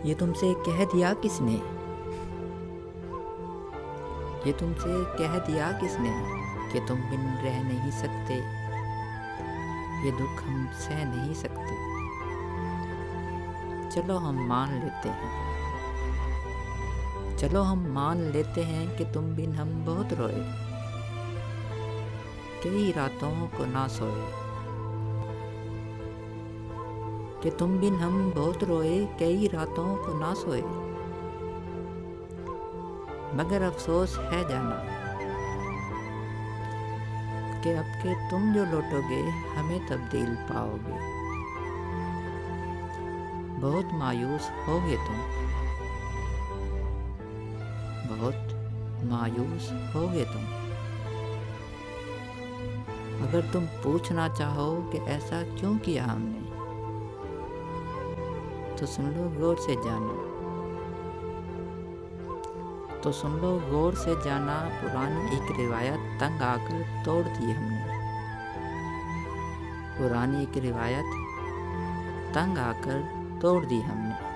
یہ تم سے کہہ دیا کس نے؟ یہ تم سے کہہ دیا کس نے کہ تم بن رہ نہیں سکتے؟ یہ دکھ ہم سہ نہیں سکتے۔ چلو ہم مان لیتے ہیں، چلو ہم مان لیتے ہیں کہ تم بن ہم بہت روئے، کئی راتوں کو نہ سوئے۔ کہ تم بن ہم بہت روئے، کئی راتوں کو نہ سوئے، مگر افسوس ہے جانا کہ اب کہ تم جو لوٹو گے ہمیں تبدیل پاؤ گے۔ بہت مایوس ہوگے تم، بہت مایوس ہوگے تم، اگر تم پوچھنا چاہو کہ ایسا کیوں کیا ہم نے، تو سن لو غور سے جانا، تو سن لو غور سے جانا، پرانی ایک روایت تنگ آ کر توڑ دی ہم نے، پرانی ایک روایت تنگ آ کر توڑ دی ہم نے۔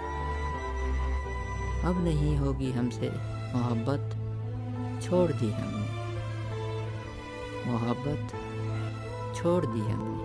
اب نہیں ہوگی ہم سے محبت، چھوڑ دی ہم نے، محبت چھوڑ دی ہم نے۔